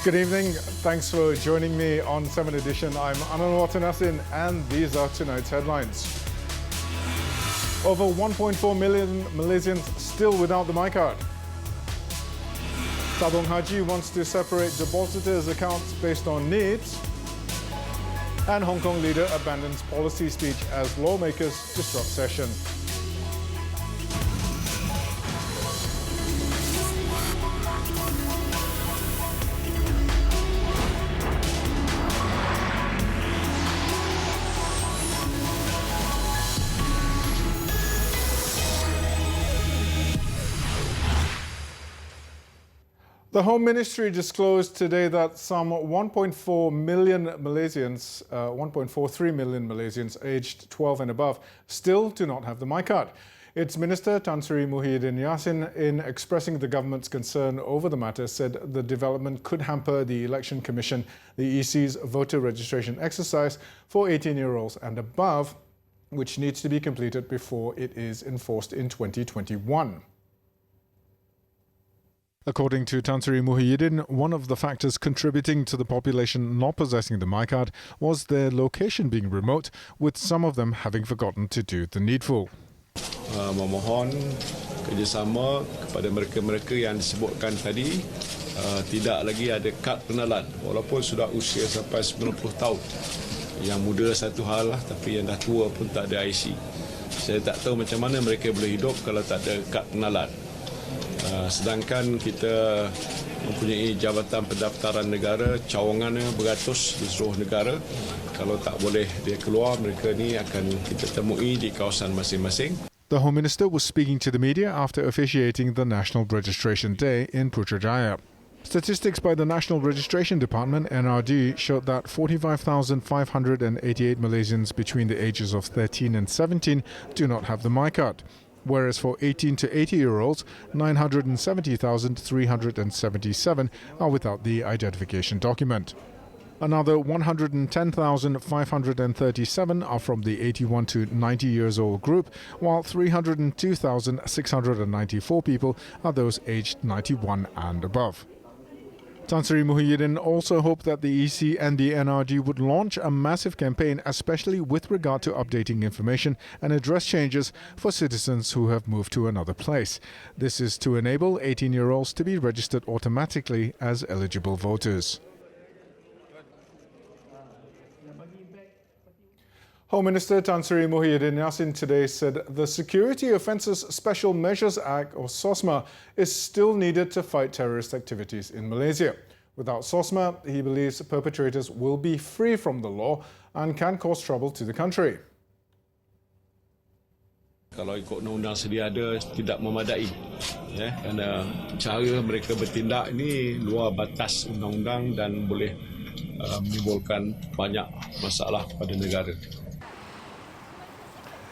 Good evening. Thanks for joining me on 7Edition. I'm Aanont Wathanasin, and these are tonight's headlines. Over 1.4 million Malaysians still without the MyKad. Tabung Haji wants to separate depositors' accounts based on needs. And Hong Kong leader abandons policy speech as lawmakers disrupt session. The Home Ministry disclosed today that some 1.4 million Malaysians, 1.43 million Malaysians aged 12 and above still do not have the MyKad. Its Minister Tan Sri Muhyiddin Yassin, in expressing the government's concern over the matter, said the development could hamper the Election Commission, the EC's voter registration exercise for 18-year-olds and above, which needs to be completed before it is enforced in 2021. According to Tan Sri Muhyiddin, one of the factors contributing to the population not possessing the MyKad was their location being remote, with some of them having forgotten to do the needful. Memohon kerjasama kepada mereka-mereka yang disebutkan tadi tidak lagi ada kad pengenalan walaupun sudah usia sampai 90 tahun. Yang muda satu hal lah, tapi yang dah tua pun tak ada IC. Saya tak tahu macam mana mereka boleh hidup kalau tak ada kad pengenalan. Sedangkan kita mempunyai Jabatan Pendaftaran Negara, cawangannya beratus di seluruh negara. Kalau tak boleh dia keluar, mereka ni akan kita temui di kawasan masing-masing. The Home Minister was speaking to the media after officiating the National Registration Day in Putrajaya. Statistics by the National Registration Department, NRD, showed that 45,588 Malaysians between the ages of 13 and 17 do not have the MyKad, whereas for 18 to 80-year-olds, 970,377 are without the identification document. Another 110,537 are from the 81 to 90 years old group, while 302,694 people are those aged 91 and above. Tan Sri Muhyiddin also hoped that the EC and the NRD would launch a massive campaign, especially with regard to updating information and address changes for citizens who have moved to another place. This is to enable 18-year-olds to be registered automatically as eligible voters. Home Minister Tan Sri Muhyiddin Yassin today said the Security Offences Special Measures Act, or SOSMA, is still needed to fight terrorist activities in Malaysia. Without SOSMA, he believes perpetrators will be free from the law and can cause trouble to the country. Kalau ikut undang-undang sedia ada, tidak memadai. Kerana cara mereka bertindak ini luar batas undang-undang dan boleh menimbulkan banyak masalah pada negara.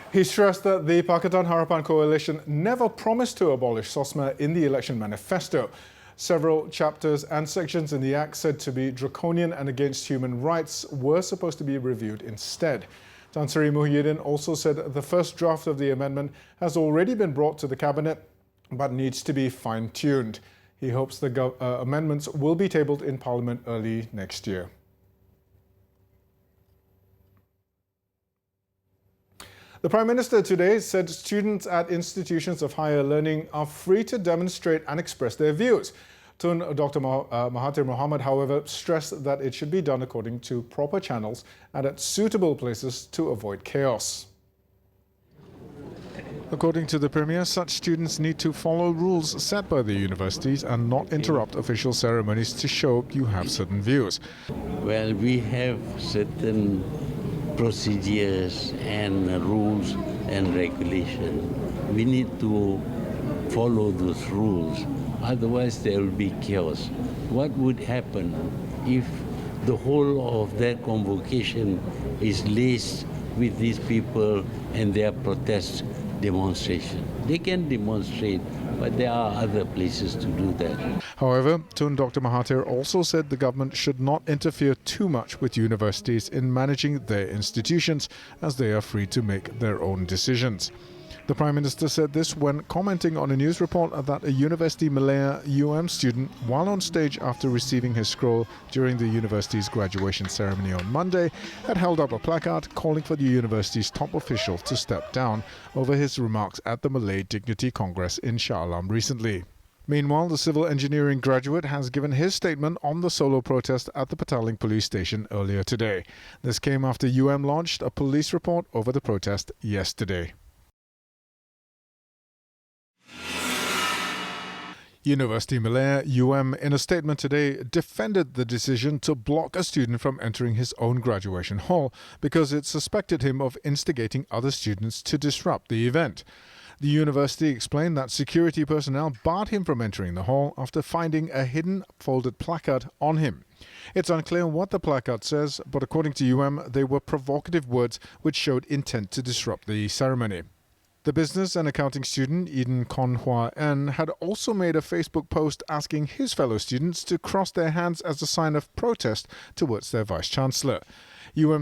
He stressed that the Pakatan Harapan coalition never promised to abolish SOSMA in the election manifesto. Several chapters and sections in the act said to be draconian and against human rights were supposed to be reviewed instead. Tan Sri Muhyiddin also said the first draft of the amendment has already been brought to the cabinet but needs to be fine-tuned. He hopes the amendments will be tabled in Parliament early next year. The Prime Minister today said students at institutions of higher learning are free to demonstrate and express their views. Tun Dr. Mahathir Mohamad, however, stressed that it should be done according to proper channels and at suitable places to avoid chaos. According to the Premier, such students need to follow rules set by the universities and not interrupt official ceremonies to show you have certain views. Well, we have certain procedures and rules and regulations. We need to follow those rules, otherwise there will be chaos. What would happen if the whole of their convocation is laced with these people and their protest demonstration? They can demonstrate, but there are other places to do that. However, Tun Dr. Mahathir also said the government should not interfere too much with universities in managing their institutions, as they are free to make their own decisions. The Prime Minister said this when commenting on a news report that a University Malaya student, while on stage after receiving his scroll during the university's graduation ceremony on Monday, had held up a placard calling for the university's top official to step down over his remarks at the Malay Dignity Congress in Shah Alam recently. Meanwhile, the civil engineering graduate has given his statement on the solo protest at the Petaling police station earlier today. This came after launched a police report over the protest yesterday. University Malaya in a statement today defended the decision to block a student from entering his own graduation hall because it suspected him of instigating other students to disrupt the event. The university explained that security personnel barred him from entering the hall after finding a hidden folded placard on him. It's unclear what the placard says, but according to they were provocative words which showed intent to disrupt the ceremony. The business and accounting student Eden Kon Hua En had also made a Facebook post asking his fellow students to cross their hands as a sign of protest towards their vice-chancellor.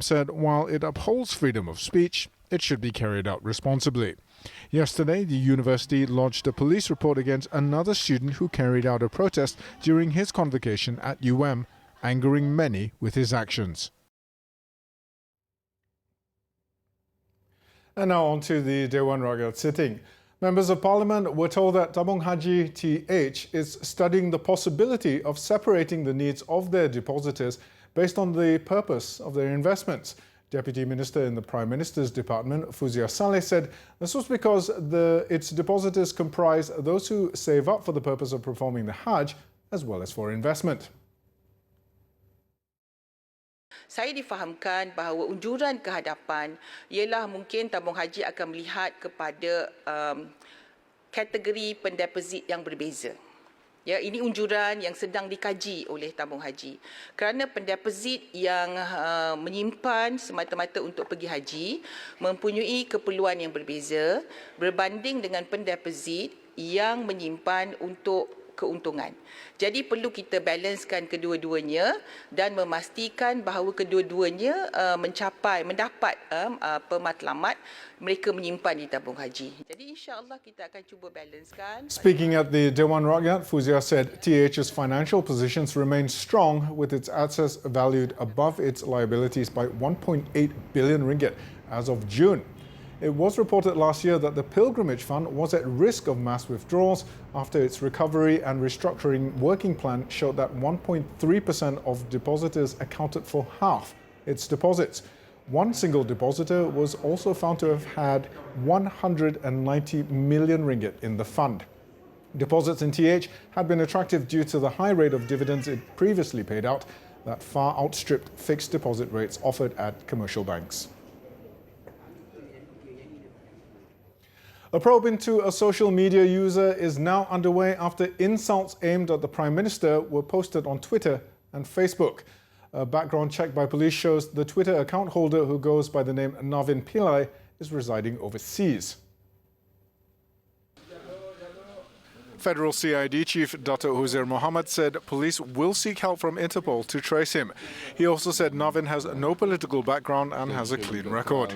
Said while it upholds freedom of speech, it should be carried out responsibly. Yesterday, the university lodged a police report against another student who carried out a protest during his convocation at angering many with his actions. And now on to the Dewan Rakyat sitting. Members of Parliament were told that Tabung Haji TH is studying the possibility of separating the needs of their depositors based on the purpose of their investments. Deputy Minister in the Prime Minister's Department, Fuzia Saleh, said this was because its depositors comprise those who save up for the purpose of performing the Hajj as well as for investment. Saya difahamkan bahawa unjuran kehadapan ialah mungkin tabung haji akan melihat kepada kategori pendeposit yang berbeza. Ya, ini unjuran yang sedang dikaji oleh tabung haji. Kerana pendeposit yang menyimpan semata-mata untuk pergi haji mempunyai keperluan yang berbeza berbanding dengan pendeposit yang menyimpan untuk keuntungan. Jadi perlu kita balancekan kedua-duanya dan memastikan bahawa kedua-duanya mendapat pematlamat mereka menyimpan di tabung haji. Jadi insya-Allah kita akan cuba balancekan. Speaking at the Dewan Rakyat, Fuzia said TH's financial positions remain strong with its assets valued above its liabilities by 1.8 billion ringgit as of June. It was reported last year that the Pilgrimage Fund was at risk of mass withdrawals after its recovery and restructuring working plan showed that 1.3% of depositors accounted for half its deposits. One single depositor was also found to have had 190 million ringgit in the fund. Deposits in TH had been attractive due to the high rate of dividends it previously paid out that far outstripped fixed deposit rates offered at commercial banks. A probe into a social media user is now underway after insults aimed at the Prime Minister were posted on Twitter and Facebook. A background check by police shows the Twitter account holder, who goes by the name Navin Pillai, is residing overseas. Federal CID Chief Dato' Huzair Mohammed said police will seek help from Interpol to trace him. He also said Navin has no political background and has a clean record.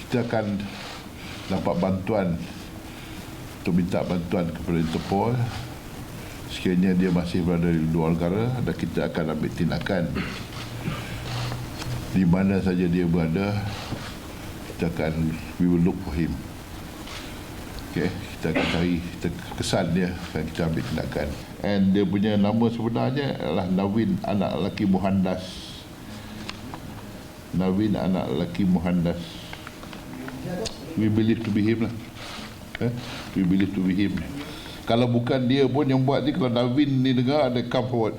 Kita akan dapat bantuan untuk minta bantuan kepada Interpol sekiranya dia masih berada di luar negara, dan kita akan ambil tindakan di mana saja dia berada. We will look for him. Okay, kita akan cari kesan dia dan kita ambil tindakan. And dia punya nama sebenarnya adalah Navin anak lelaki Muhandas. Navin anak lelaki Muhandas. We believe to be him lah. We believe to be him. Kalau bukan dia pun yang buat ni, kalau Navin ni dengar, ada come forward.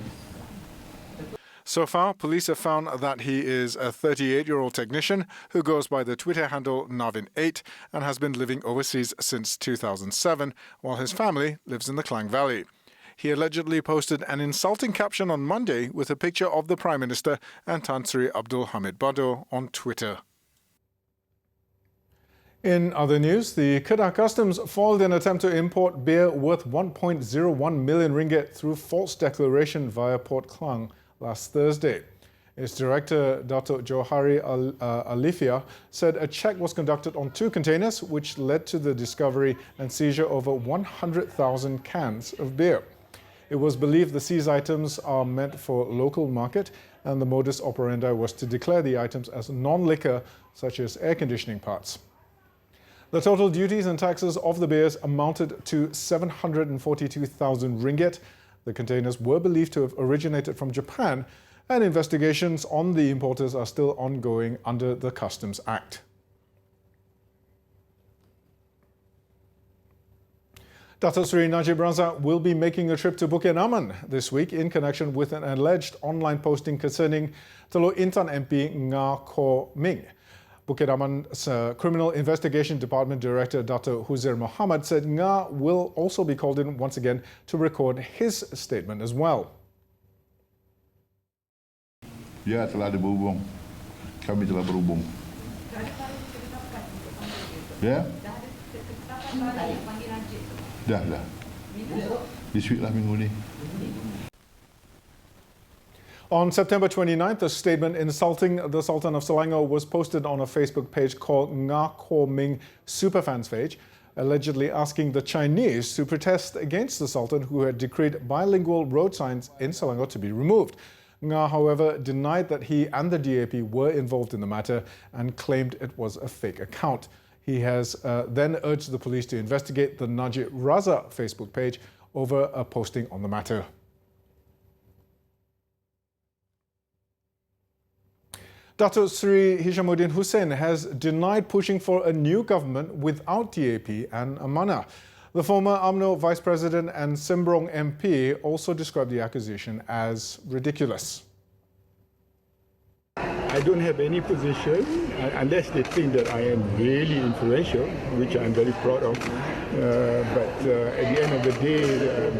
So far, police have found that he is a 38-year-old technician who goes by the Twitter handle Navin8 and has been living overseas since 2007, while his family lives in the Klang Valley. He allegedly posted an insulting caption on Monday with a picture of the Prime Minister and Tan Sri Abdul Hamid Bado on Twitter. In other news, the Kedah Customs foiled an attempt to import beer worth 1.01 million ringgit through false declaration via Port Klang last Thursday. Its director, Dato' Johari Alifia, said a check was conducted on 2 containers, which led to the discovery and seizure of over 100,000 cans of beer. It was believed the seized items are meant for local market, and the modus operandi was to declare the items as non-liquor, such as air conditioning parts. The total duties and taxes of the beers amounted to 742,000 ringgit. The containers were believed to have originated from Japan, and investigations on the importers are still ongoing under the Customs Act. Dato' Sri Najib Razak will be making a trip to Bukit Aman this week in connection with an alleged online posting concerning Teluk Intan MP Nga Khaw Ming. Bukit Aman's Criminal Investigation Department Director Dato' Huzair Mohamad said Nga will also be called in once again to record his statement as well. Ya, telah ada berhubung. Kami telah berhubung. Ya? Dah. This week lah minggu ni. On September 29th, a statement insulting the Sultan of Selangor was posted on a Facebook page called Nga Khaw Ming Superfans page, allegedly asking the Chinese to protest against the Sultan, who had decreed bilingual road signs in Selangor to be removed. Nga, however, denied that he and the DAP were involved in the matter and claimed it was a fake account. He has then urged the police to investigate the Najib Razak Facebook page over a posting on the matter. Dato' Sri Hishamuddin Hussein has denied pushing for a new government without DAP and Amanah. The former UMNO Vice President and Sembrong MP also described the accusation as ridiculous. I don't have any position unless they think that I am really influential, which I'm very proud of. But at the end of the day,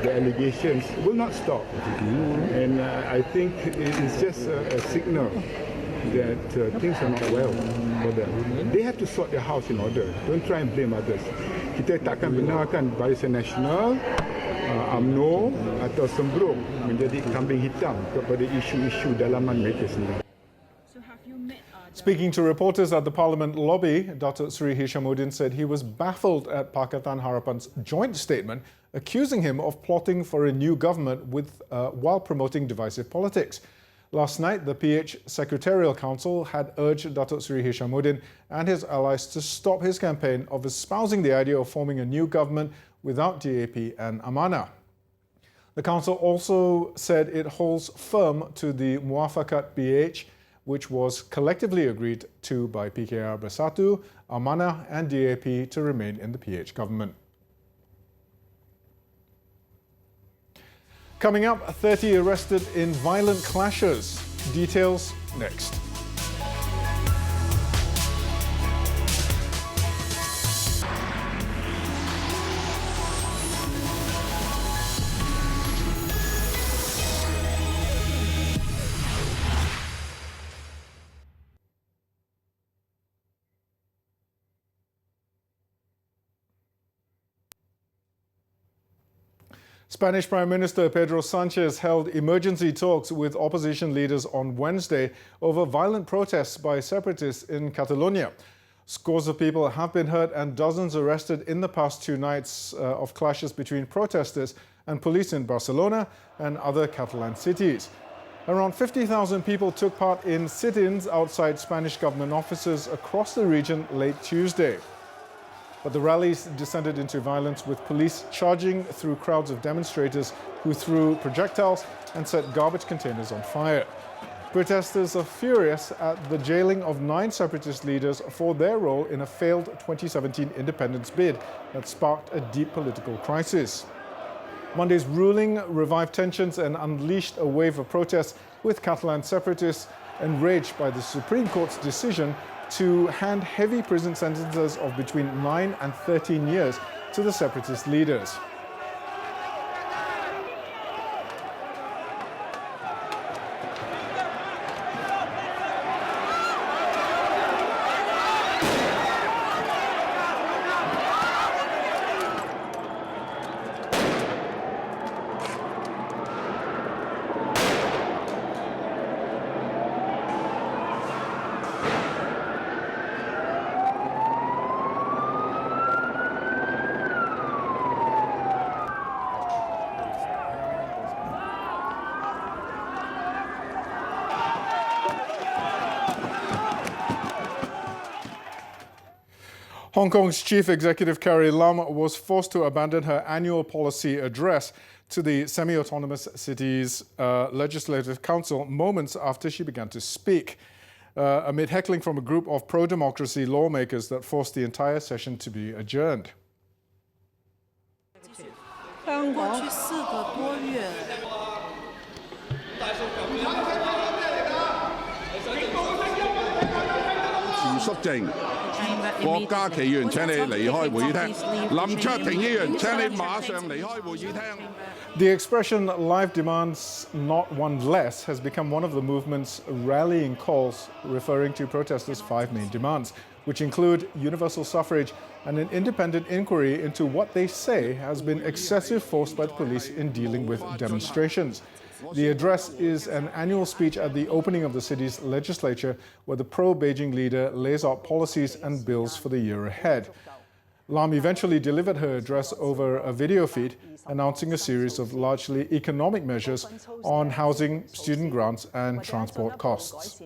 the allegations will not stop. And I think it's just a signal that things are not well for them. They have to sort their house in order. Don't try and blame others. Kita takkan benarkan Barisan Nasional, UMNO atau Sembrong menjadi kambing hitam kepada isu-isu dalaman mereka sendiri. Speaking to reporters at the Parliament lobby, Dato' Sri Hishamuddin said he was baffled at Pakatan Harapan's joint statement accusing him of plotting for a new government while promoting divisive politics. Last night, the PH Secretarial Council had urged Dato' Sri Hishamuddin and his allies to stop his campaign of espousing the idea of forming a new government without DAP and Amanah. The council also said it holds firm to the Muafakat PH, which was collectively agreed to by PKR Bersatu, Amanah and DAP to remain in the PH government. Coming up, 30 arrested in violent clashes. Details next. Spanish Prime Minister Pedro Sanchez held emergency talks with opposition leaders on Wednesday over violent protests by separatists in Catalonia. Scores of people have been hurt and dozens arrested in the past 2 nights of clashes between protesters and police in Barcelona and other Catalan cities. Around 50,000 people took part in sit-ins outside Spanish government offices across the region late Tuesday. But the rallies descended into violence, with police charging through crowds of demonstrators who threw projectiles and set garbage containers on fire. Protesters are furious at the jailing of 9 separatist leaders for their role in a failed 2017 independence bid that sparked a deep political crisis. Monday's ruling revived tensions and unleashed a wave of protests, with Catalan separatists enraged by the Supreme Court's decision to hand heavy prison sentences of between 9 and 13 years to the separatist leaders. Hong Kong's Chief Executive Carrie Lam was forced to abandon her annual policy address to the semi-autonomous city's Legislative Council moments after she began to speak, amid heckling from a group of pro-democracy lawmakers that forced the entire session to be adjourned. 过去4个多月。 肅靜，郭家麒議員請你離開會議廳。林卓廷議員請你馬上離開會議廳。 The expression "life demands not one less" has become one of the movement's rallying calls, referring to protesters' 5 main demands, which include universal suffrage and an independent inquiry into what they say has been excessive force by the police in dealing with demonstrations. The address is an annual speech at the opening of the city's legislature, where the pro-Beijing leader lays out policies and bills for the year ahead. Lam eventually delivered her address over a video feed, announcing a series of largely economic measures on housing, student grants and transport costs.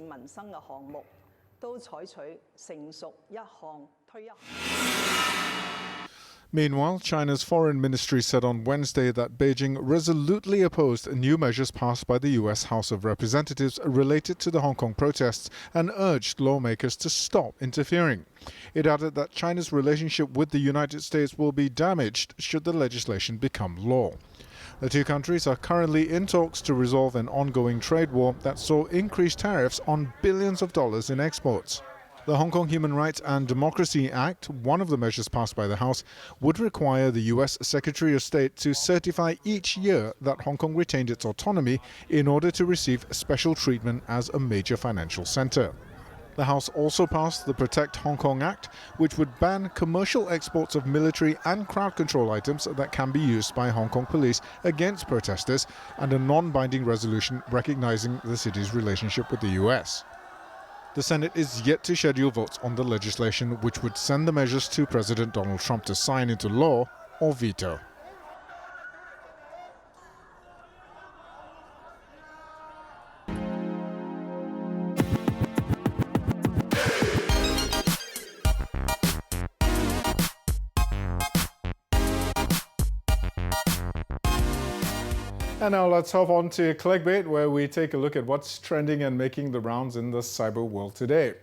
Meanwhile, China's foreign ministry said on Wednesday that Beijing resolutely opposed new measures passed by the US House of Representatives related to the Hong Kong protests and urged lawmakers to stop interfering. It added that China's relationship with the United States will be damaged should the legislation become law. The two countries are currently in talks to resolve an ongoing trade war that saw increased tariffs on billions of dollars in exports. The Hong Kong Human Rights and Democracy Act, one of the measures passed by the House, would require the US Secretary of State to certify each year that Hong Kong retained its autonomy in order to receive special treatment as a major financial centre. The House also passed the Protect Hong Kong Act, which would ban commercial exports of military and crowd control items that can be used by Hong Kong police against protesters, and a non-binding resolution recognizing the city's relationship with the US. The Senate is yet to schedule votes on the legislation, which would send the measures to President Donald Trump to sign into law or veto. And now let's hop on to Clickbait, where we take a look at what's trending and making the rounds in the cyber world today.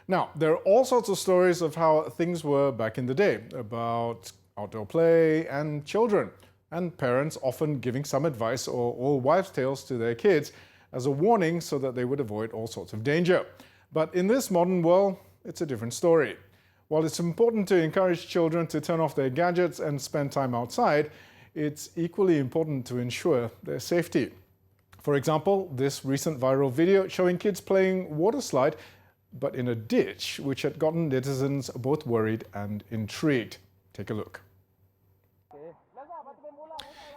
Now, there are all sorts of stories of how things were back in the day, about outdoor play and children, and parents often giving some advice or old wives' tales to their kids as a warning so that they would avoid all sorts of danger. But in this modern world, it's a different story. While it's important to encourage children to turn off their gadgets and spend time outside, it's equally important to ensure their safety. For example, this recent viral video showing kids playing water slide, but in a ditch, which had gotten netizens both worried and intrigued. Take a look.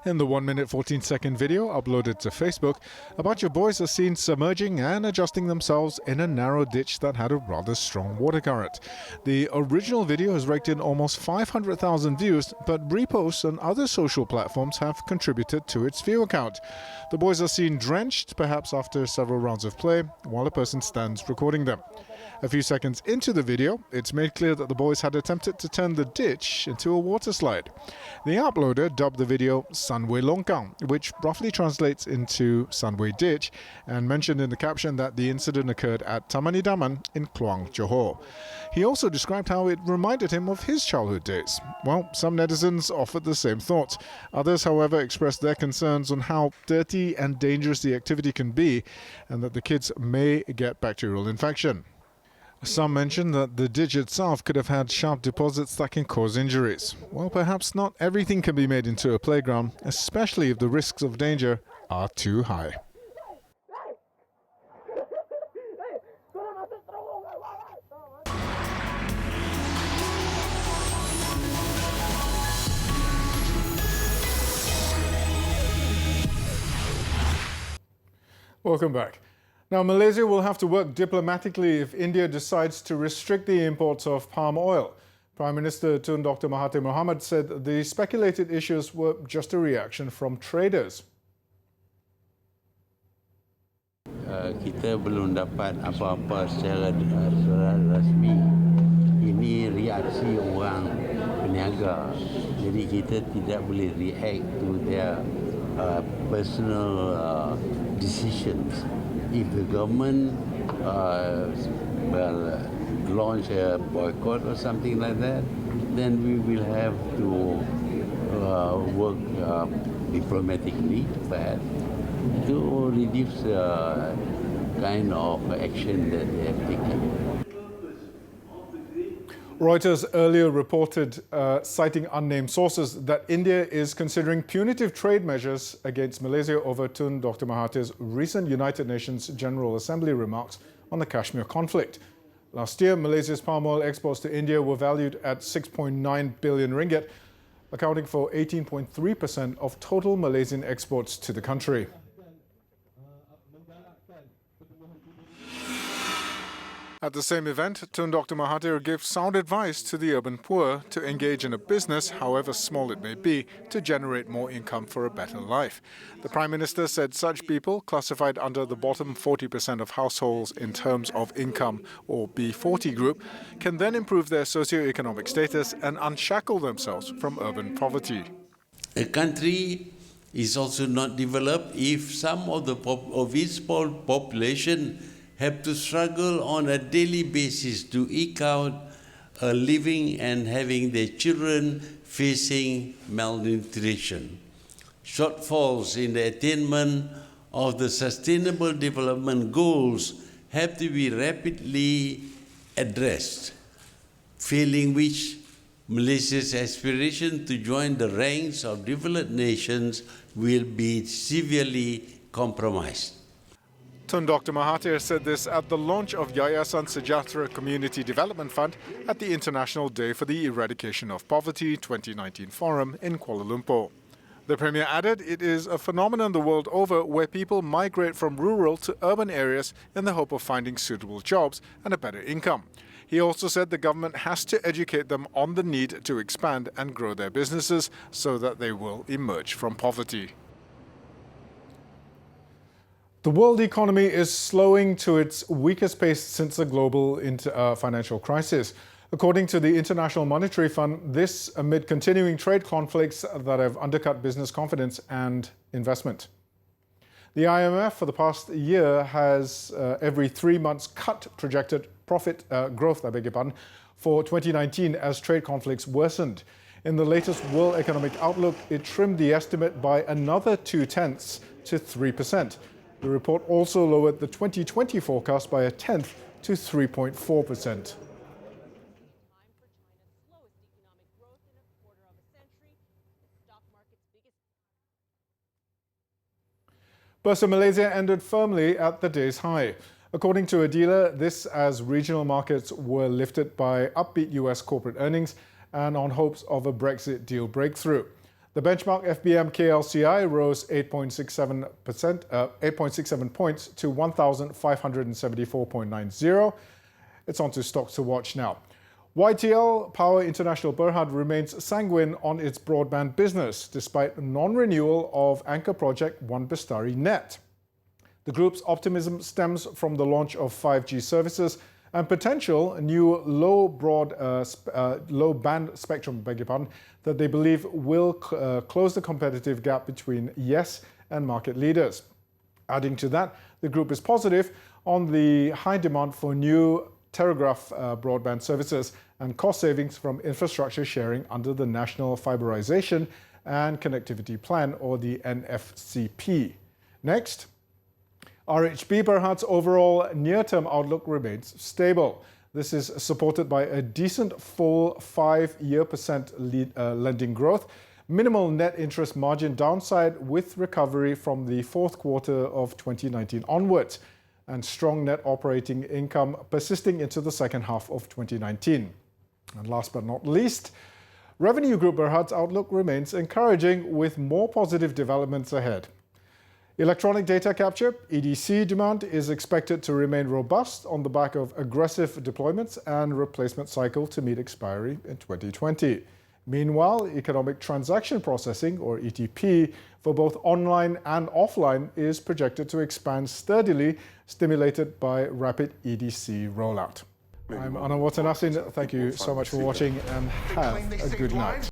In the 1-minute 14-second video uploaded to Facebook, a bunch of boys are seen submerging and adjusting themselves in a narrow ditch that had a rather strong water current. The original video has raked in almost 500,000 views, but reposts on other social platforms have contributed to its view count. The boys are seen drenched, perhaps after several rounds of play, while a person stands recording them. A few seconds into the video, it's made clear that the boys had attempted to turn the ditch into a water slide. The uploader dubbed the video Sanwei Longkang, which roughly translates into Sanwei Ditch, and mentioned in the caption that the incident occurred at Taman Idaman in Kluang, Johor. He also described how it reminded him of his childhood days. Well, some netizens offered the same thoughts. Others, however, expressed their concerns on how dirty and dangerous the activity can be, and that the kids may get bacterial infection. Some mentioned that the ditch itself could have had sharp deposits that can cause injuries. Well, perhaps not everything can be made into a playground, especially if the risks of danger are too high. Welcome back. Now, Malaysia will have to work diplomatically if India decides to restrict the imports of palm oil. Prime Minister Tun Dr. Mahathir Mohamad said the speculated issues were just a reaction from traders. Kita belum dapat apa-apa secara rasmi ini reaksi orang peniaga. Jadi kita tidak boleh react to their personal decisions. If the government launch a boycott or something like that, then we will have to work diplomatically, perhaps, to reduce the kind of action that they have taken. Reuters earlier reported, citing unnamed sources, that India is considering punitive trade measures against Malaysia over Tun Dr. Mahathir's recent United Nations General Assembly remarks on the Kashmir conflict. Last year, Malaysia's palm oil exports to India were valued at 6.9 billion ringgit, accounting for 18.3% of total Malaysian exports to the country. At the same event, Tun Dr. Mahathir gave sound advice to the urban poor to engage in a business, however small it may be, to generate more income for a better life. The Prime Minister said such people, classified under the bottom 40% of households in terms of income, or B40 group, can then improve their socio-economic status and unshackle themselves from urban poverty. A country is also not developed if some of its population have to struggle on a daily basis to eke out a living and having their children facing malnutrition. Shortfalls in the attainment of the Sustainable Development Goals have to be rapidly addressed, failing which Malaysia's aspiration to join the ranks of developed nations will be severely compromised. Tun Dr. Mahathir said this at the launch of Yayasan Sejahtera Community Development Fund at the International Day for the Eradication of Poverty 2019 Forum in Kuala Lumpur. The Premier added it is a phenomenon the world over where people migrate from rural to urban areas in the hope of finding suitable jobs and a better income. He also said the government has to educate them on the need to expand and grow their businesses so that they will emerge from poverty. The world economy is slowing to its weakest pace since the global financial crisis. According to the International Monetary Fund, this amid continuing trade conflicts that have undercut business confidence and investment. The IMF for the past year has every 3 months cut projected profit growth, for 2019 as trade conflicts worsened. In the latest World Economic Outlook, it trimmed the estimate by another 0.2 to 3%. The report also lowered the 2020 forecast by 0.1 to 3.4%. Bursa Malaysia ended firmly at the day's high. According to a dealer, this as regional markets were lifted by upbeat US corporate earnings and on hopes of a Brexit deal breakthrough. The benchmark FBM KLCI rose 8.67 points to 1,574.90. It's on to stocks to watch now. YTL Power International Berhad remains sanguine on its broadband business despite non-renewal of anchor project One Bestari Net. The group's optimism stems from the launch of 5G services and potential new low band spectrum that they believe will close the competitive gap between Yes and market leaders. Adding to that, the group is positive on the high demand for new teragraph broadband services and cost savings from infrastructure sharing under the National Fiberization and Connectivity Plan, or the NFCP. Next, RHB Berhad's overall near-term outlook remains stable. This is supported by a decent full 5-year lending growth, minimal net interest margin downside with recovery from the fourth quarter of 2019 onwards, and strong net operating income persisting into the second half of 2019. And last but not least, Revenue Group Berhad's outlook remains encouraging with more positive developments ahead. Electronic data capture, EDC demand is expected to remain robust on the back of aggressive deployments and replacement cycle to meet expiry in 2020. Meanwhile, economic transaction processing, or ETP, for both online and offline is projected to expand sturdily, stimulated by rapid EDC rollout. I'm Aanont Wathanasin. Thank you so much for watching and have a good night.